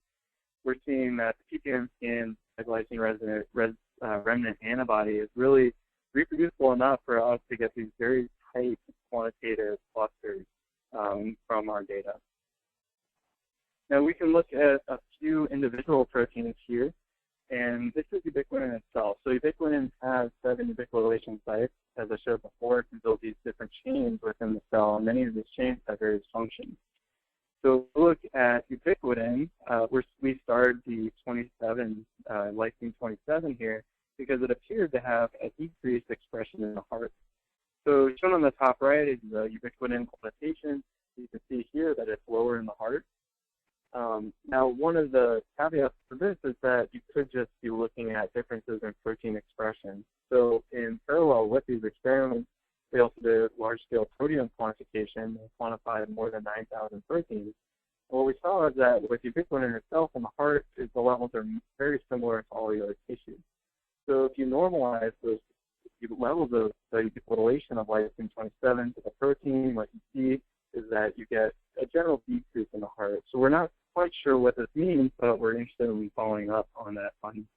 Speaker 3: we're seeing that the PTMScan glycine remnant antibody is really reproducible enough for us to get these very tight quantitative clusters from our data. Now we can look at a few individual proteins here, and this is ubiquitin itself. So ubiquitin has 7 ubiquitination sites. As I showed before, it can build these different chains within the cell, and many of these chains have various functions. So if we look at ubiquitin, we started the 27, lysine 27 here, because it appeared to have a decreased expression in the heart. So shown on the top right is the ubiquitin quantification. You can see here that it's lower in the heart. Now, one of the caveats for this is that you could just be looking at differences in protein expression. So in parallel with these experiments, we also did large-scale proteome quantification and quantified more than 9,000 proteins. And what we saw is that with ubiquitin itself in the heart, the levels are very similar to all the other tissues. So if you normalize those levels of the ubiquitination of lysine 27 to the protein, what you see is that you get a general decrease in the heart. So we're not quite sure what this means, but we're interested in following up on that finding.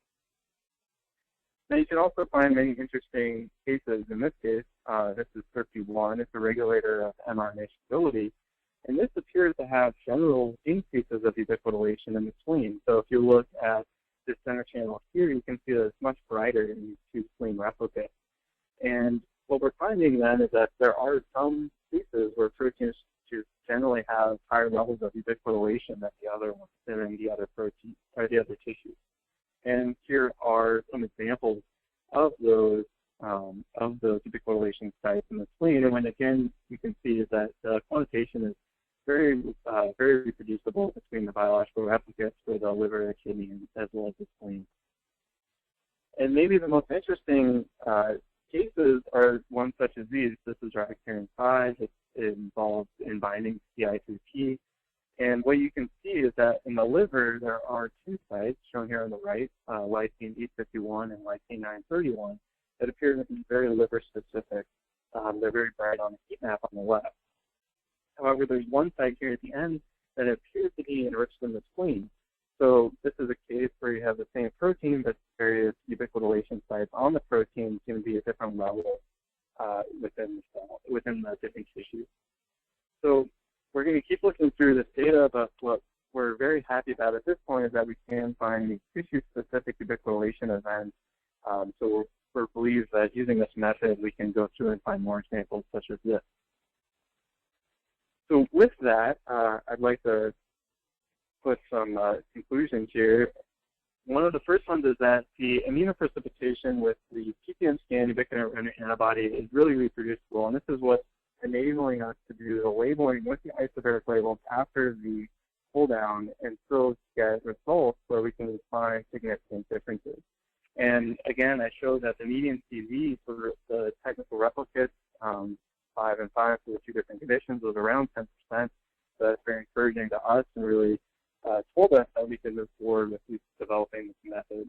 Speaker 3: Now you can also find many interesting cases. In this case, this is SIRP1. It's a regulator of mRNA stability. And this appears to have general increases of ubiquitination in the spleen. So if you look at this center channel here, you can see that it's much brighter in these 2 spleen replicates. And what we're finding then is that there are some cases where proteins generally have higher levels of ubiquitination than the other ones in the other proteins or the other tissues. And here are some examples of those ubiquitination sites in the spleen. And when again you can see is that the quantitation is very reproducible between the biological replicates for the liver, the kidney, as well as the spleen. And maybe the most interesting cases are ones such as these. This is ribacterium 5. It's involved in binding CI3P. And what you can see is that in the liver, there are 2 sites shown here on the right, lysine 851 and lysine 931, that appear to be very liver specific. They're very bright on the heat map on the left. However, there's one site here at the end that appears to be enriched in the spleen. So this is a case where you have the same protein, but various ubiquitination sites on the protein seem to be at different levels within the cell, within the different tissues. So we're going to keep looking through this data, but what we're very happy about at this point is that we can find these tissue-specific ubiquitination events. So we believe that using this method, we can go through and find more examples such as this. So with that, I'd like to put some conclusions here. One of the first ones is that the immunoprecipitation with the PTMScan ubiquitin antibody is really reproducible, and this is what's enabling us to do the labeling with the isobaric labels after the pull down and still get results where we can find significant differences. And again, I showed that the median CV for the technical replicates, 5 and 5 for the 2 different conditions, was around 10%. So that's very encouraging to us and really told us that we could move forward with developing this method.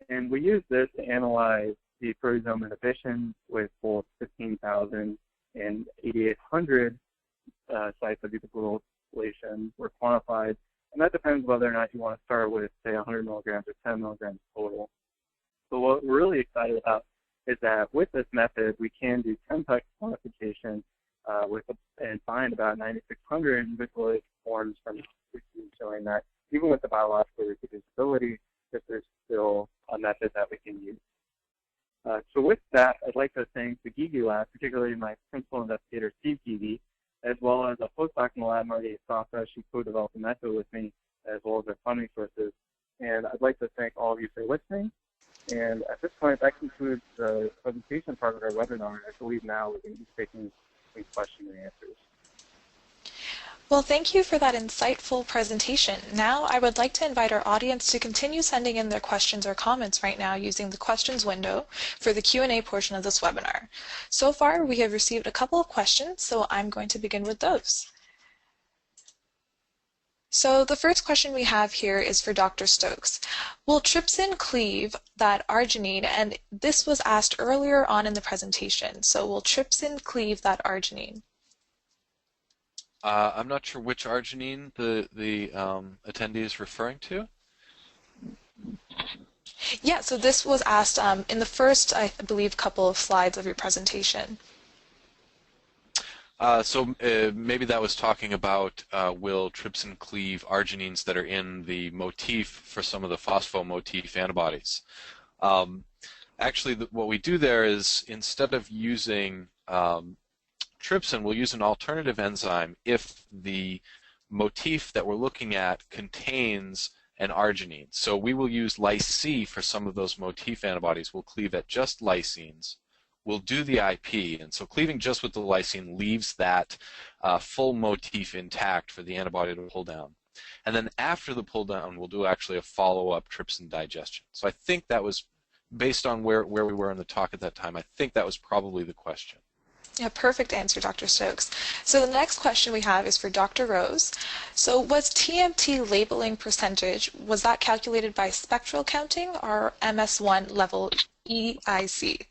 Speaker 3: And we used this to analyze the proteasome inhibition with both 15,000 and 8,800 sites of ubiquitination were quantified. And that depends whether or not you want to start with, say, 100 milligrams or 10 milligrams total. So what we're really excited about is that with this method, we can do 10-plex quantification and find about 9,600 ubiquitinated forms from showing that even with the biological reproducibility, that there's still a method that we can use. So with that, I'd like to thank the Gigi Lab, particularly my principal investigator, Steve Gigi, as well as a postdoc in the lab, Marty Asafa. She co-developed the method with me, as well as our funding sources. And I'd like to thank all of you for listening. And at this point, that concludes the presentation part of our webinar. I believe now we're going to be taking some questions and answers.
Speaker 1: Well, thank you for that insightful presentation. Now, I would like to invite our audience to continue sending in their questions or comments right now using the questions window for the Q&A portion of this webinar. So far, we have received a couple of questions, so I'm going to begin with those. So the first question we have here is for Dr. Stokes. Will trypsin cleave that arginine? And this was asked earlier on in the presentation. So will trypsin cleave that arginine?
Speaker 2: I'm not sure which arginine the attendee is referring to.
Speaker 1: Yeah, so this was asked in the first, I believe, couple of slides of your presentation.
Speaker 2: Maybe that was talking about will trypsin cleave arginines that are in the motif for some of the phosphomotif antibodies. Actually, what we do there is instead of using trypsin, we'll use an alternative enzyme if the motif that we're looking at contains an arginine. So we will use lyc for some of those motif antibodies. We'll cleave at just lysines. We'll do the IP, and so cleaving just with the lysine leaves that full motif intact for the antibody to pull down. And then after the pull down, we'll do actually a follow-up trypsin digestion. So I think that was, based on where we were in the talk at that time, I think that was probably the question.
Speaker 1: Yeah, perfect answer, Dr. Stokes. So the next question we have is for Dr. Rose. So was TMT labeling percentage, was that calculated by spectral counting or MS1 level EIC?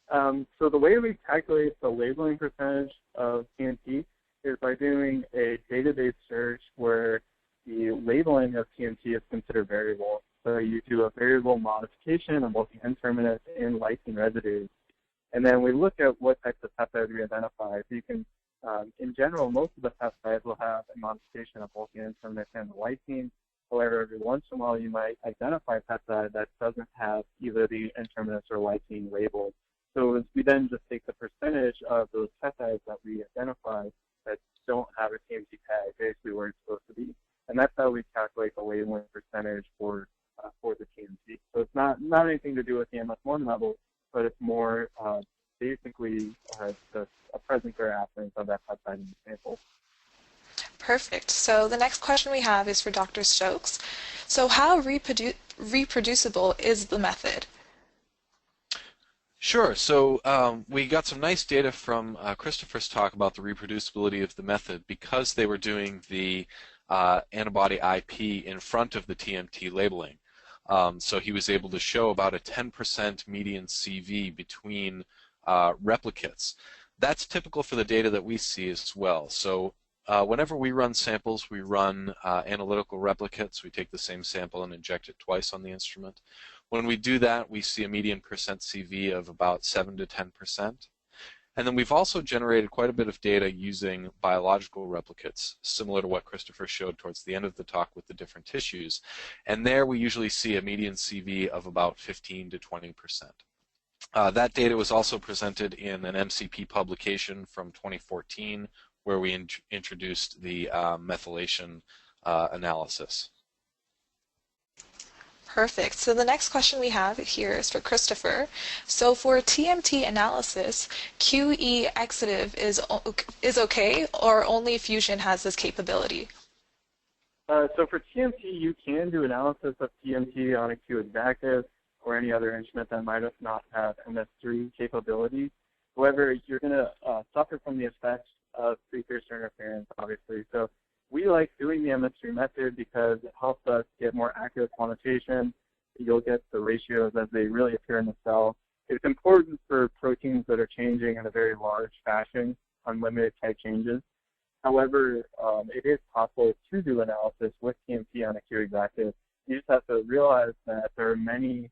Speaker 3: So the way we calculate the labeling percentage of TMT is by doing a database search where the labeling of TMT is considered variable. So you do a variable modification of both the N-terminus and lysine residues. And then we look at what types of peptides we identify. So you can, in general, most of the peptides will have a modification of both the N-terminus and the lysine. However, every once in a while you might identify a peptide that doesn't have either the N-terminus or lysine labeled. So we then just take the percentage of those peptides that we identify that don't have a TMT tag, basically where it's supposed to be. And that's how we calculate the labeling percentage for the TMT. So it's not anything to do with the MS1 level, but it's more basically a presence or absence of that peptide in the sample.
Speaker 1: Perfect. So the next question we have is for Dr. Stokes. So how reproducible is the method?
Speaker 2: Sure. So we got some nice data from Christopher's talk about the reproducibility of the method because they were doing the antibody IP in front of the TMT labeling. So he was able to show about a 10% median CV between replicates. That's typical for the data that we see as well. So whenever we run samples, we run analytical replicates. We take the same sample and inject it twice on the instrument. When we do that, we see a median percent CV of about 7 to 10%. And then we've also generated quite a bit of data using biological replicates, similar to what Christopher showed towards the end of the talk with the different tissues. And there we usually see a median CV of about 15 to 20%. That data was also presented in an MCP publication from 2014 where we introduced the methylation analysis.
Speaker 1: Perfect. So the next question we have here is for Christopher. So for TMT analysis, QE exitive is okay, or only Fusion has this capability?
Speaker 3: So for TMT, you can do analysis of TMT on a Q exactive or any other instrument that might not have MS3 capability. However, you're going to suffer from the effects of precursor interference, obviously. So we like doing the MS3 method because it helps us get more accurate quantitation. You'll get the ratios as they really appear in the cell. It's important for proteins that are changing in a very large fashion, unlimited type changes. However, it is possible to do analysis with TMT on a Q exactive. You just have to realize that there are many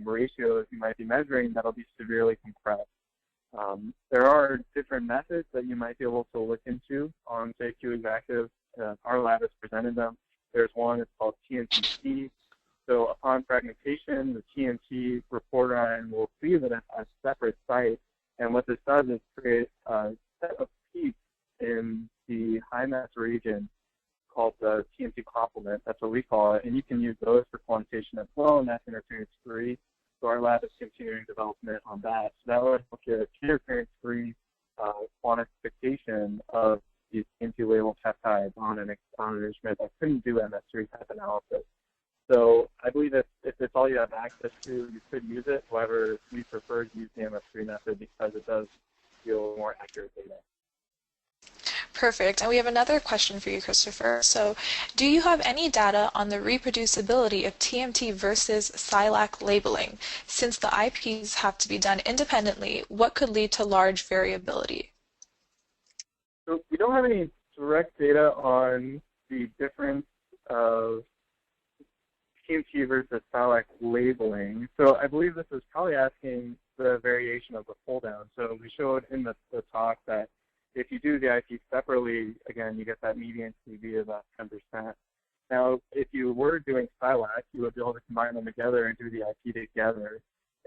Speaker 3: ratios you might be measuring that will be severely compressed. There are different methods that you might be able to look into on, say, Q exactive. Our lab has presented them. There's one, it's called TMTC. So upon fragmentation, the TMT reporter ion will cleave at a separate site. And what this does is create a set of peaks in the high mass reagent called the TMT complement. That's what we call it. And you can use those for quantitation as well, and that's interference-free. So our lab is continuing development on that. So that would look at interference-free quantification of these TMT-labeled peptides on an instrument that couldn't do MS3 type analysis. So I believe if it's all you have access to, you could use it. However, we prefer to use the MS3 method because it does yield more accurate data.
Speaker 1: Perfect. And we have another question for you, Christopher. So, do you have any data on the reproducibility of TMT versus SILAC labeling? Since the IPs have to be done independently, what could lead to large variability?
Speaker 3: So we don't have any direct data on the difference of TMT versus SILAC labeling. So I believe this is probably asking the variation of the pull down. So we showed in the talk that if you do the IP separately, again, you get that median CV of about 10%. Now, if you were doing SILAC, you would be able to combine them together and do the IP together.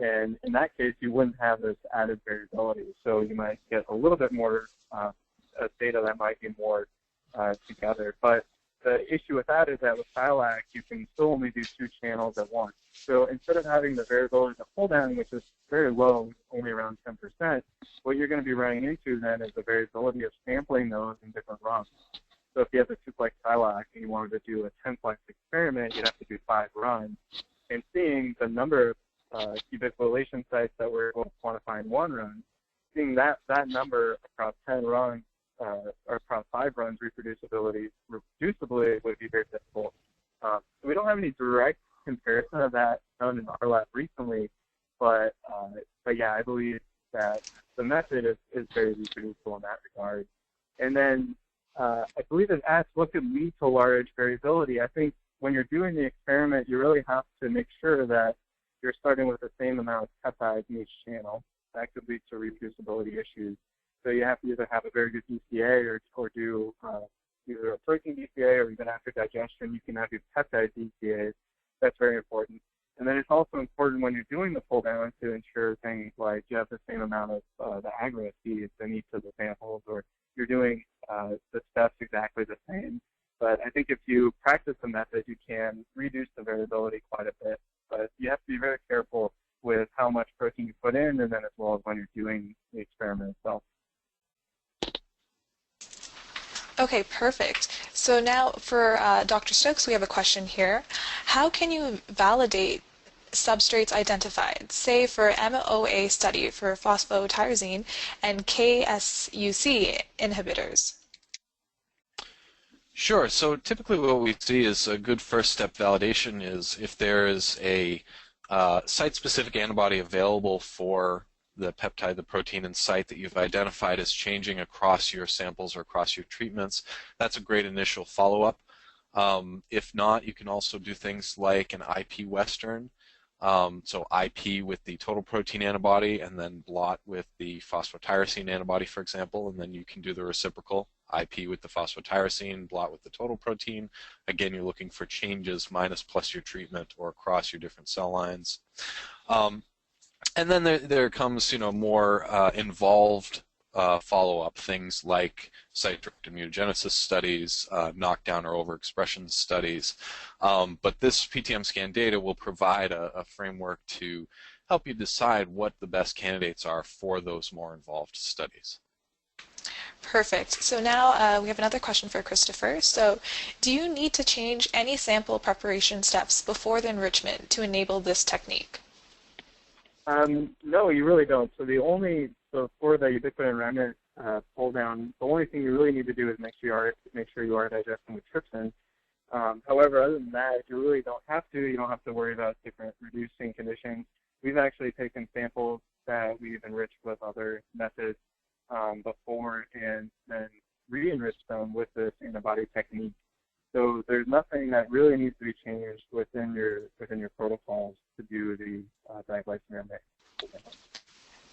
Speaker 3: And in that case, you wouldn't have this added variability. So you might get a little bit more data that might be more together. But the issue with that is that with SILAC, you can still only do 2 channels at once. So instead of having the variability of the pull down, which is very low, only around 10%, what you're going to be running into then is the variability of sampling those in different runs. So if you have a 2-plex SILAC and you wanted to do a 10-plex experiment, you'd have to do 5 runs. And seeing the number of ubiquitination sites that we're able to quantify in 1 run, seeing that number across 10 runs or across 5 runs reproducibly would be very difficult. So we don't have any direct comparison of that done in our lab recently, but yeah, I believe that the method is very reproducible in that regard. And then I believe it asks what could lead to large variability. I think when you're doing the experiment, you really have to make sure that you're starting with the same amount of peptides in each channel. That could lead to reproducibility issues. So you have to either have a very good DCA or do either a protein DCA, or even after digestion, you can have your peptide DCAs. That's very important. And then it's also important when you're doing the pull down to ensure things like you have the same amount of the aggregate feeds in each of the samples, or you're doing the steps exactly the same. But I think if you practice the method, you can reduce the variability quite a bit. But you have to be very careful with how much protein you put in, and then as well as when you're doing the experiment itself.
Speaker 1: Okay, perfect. So now for Dr. Stokes, we have a question here. How can you validate substrates identified, say for MOA study for phosphotyrosine and KSUC inhibitors?
Speaker 2: Sure. So typically what we see is a good first step validation is if there is a site-specific antibody available for the peptide, the protein and site that you've identified as changing across your samples or across your treatments. That's a great initial follow-up. If not, you can also do things like an IP Western. So IP with the total protein antibody and then blot with the phosphotyrosine antibody, for example, and then you can do the reciprocal. IP with the phosphotyrosine, blot with the total protein. Again, you're looking for changes minus plus your treatment or across your different cell lines. And then there comes, more involved follow-up, things like site-directed mutagenesis studies, knockdown or overexpression studies. But this PTMScan data will provide a framework to help you decide what the best candidates are for those more involved studies.
Speaker 1: Perfect. So now we have another question for Christopher. So do you need to change any sample preparation steps before the enrichment to enable this technique?
Speaker 3: No, you really don't. So for the ubiquitin remnant pull down, the only thing you really need to do is make sure you are digesting with trypsin. However, other than that, you really don't have to. You don't have to worry about different reducing conditions. We've actually taken samples that we've enriched with other methods before and then re-enriched them with this antibody technique. So there's nothing that really needs to be changed within your protocols to do the diglycine remnant.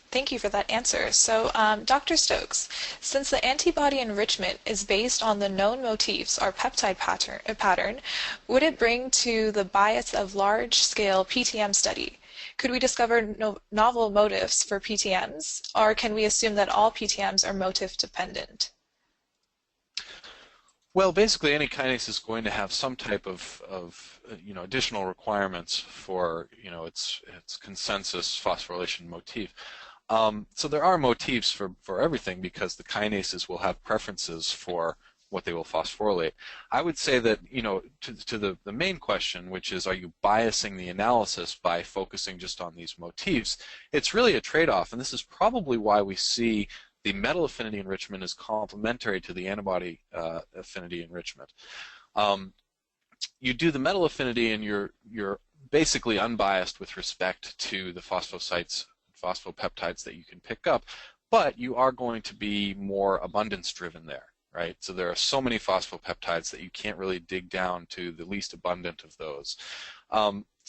Speaker 1: Thank you for that answer. So, Dr. Stokes, since the antibody enrichment is based on the known motifs or peptide pattern, would it bring to the bias of large-scale PTM study? Could we discover novel motifs for PTMs, or can we assume that all PTMs are motif-dependent?
Speaker 2: Well, basically, any kinase is going to have some type of additional requirements for its consensus phosphorylation motif. So there are motifs for everything because the kinases will have preferences for what they will phosphorylate. I would say that to the main question, which is, are you biasing the analysis by focusing just on these motifs? It's really a trade-off, and this is probably why we see the metal affinity enrichment is complementary to the antibody affinity enrichment. You do the metal affinity and you're basically unbiased with respect to the phosphosites, phosphopeptides that you can pick up, but you are going to be more abundance driven there, right? So there are so many phosphopeptides that you can't really dig down to the least abundant of those.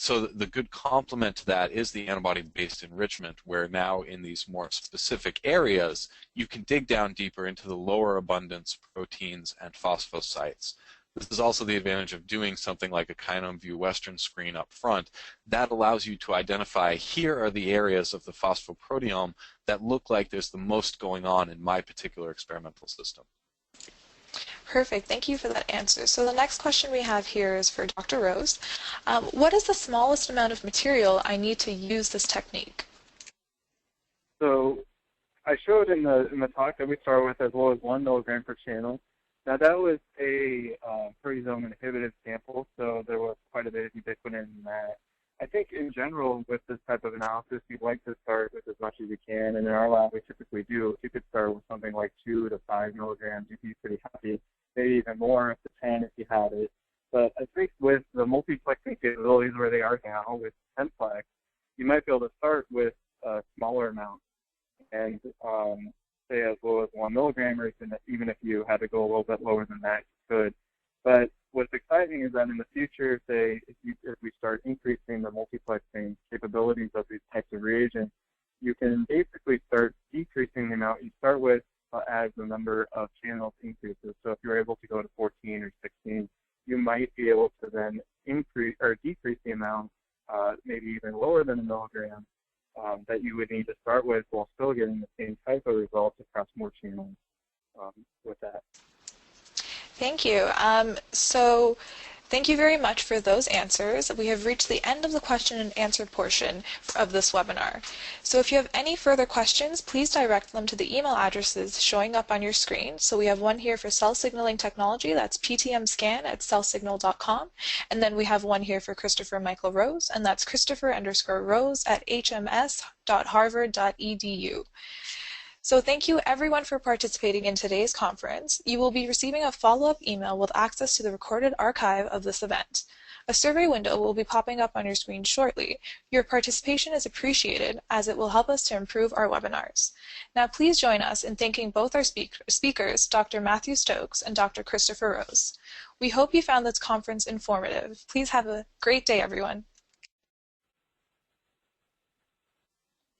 Speaker 2: So the good complement to that is the antibody-based enrichment, where now in these more specific areas you can dig down deeper into the lower abundance proteins and phosphosites. This is also the advantage of doing something like a kinome view Western screen up front. That allows you to identify, here are the areas of the phosphoproteome that look like there's the most going on in my particular experimental system.
Speaker 1: Perfect. Thank you for that answer. So the next question we have here is for Dr. Rose. What is the smallest amount of material I need to use this technique?
Speaker 3: So I showed in the talk that we start with as low as 1 milligram per channel. Now that was a proteasome inhibited sample, so there was quite a bit of ubiquitin in that. I think in general with this type of analysis, you'd like to start with as much as you can, and in our lab we typically do. If you could start with something like 2 to 5 milligrams, you'd be pretty happy, maybe even more up to 10 if you had it. But I think with the multiplexing capabilities where they are now with 10-plex, you might be able to start with a smaller amount and say as low as 1 milligram, or even if you had to go a little bit lower than that, you could. But what's exciting is that in the future, say, if we start increasing the multiplexing capabilities of these types of reagents, you can basically start decreasing the amount you start with as the number of channels increases. So if you're able to go to 14 or 16, you might be able to then increase or decrease the amount, maybe even lower than a milligram, that you would need to start with while still getting the same type of results across more channels with that.
Speaker 1: Thank you. So thank you very much for those answers. We have reached the end of the question and answer portion of this webinar. So if you have any further questions, please direct them to the email addresses showing up on your screen. So we have one here for cell signaling technology, that's PTMScan@cellsignal.com. And then we have one here for Christopher Michael Rose, and that's Christopher_Rose@hms.harvard.edu. So thank you everyone for participating in today's conference. You will be receiving a follow-up email with access to the recorded archive of this event. A survey window will be popping up on your screen shortly. Your participation is appreciated as it will help us to improve our webinars. Now please join us in thanking both our speakers, Dr. Matthew Stokes and Dr. Christopher Rose. We hope you found this conference informative. Please have a great day, everyone.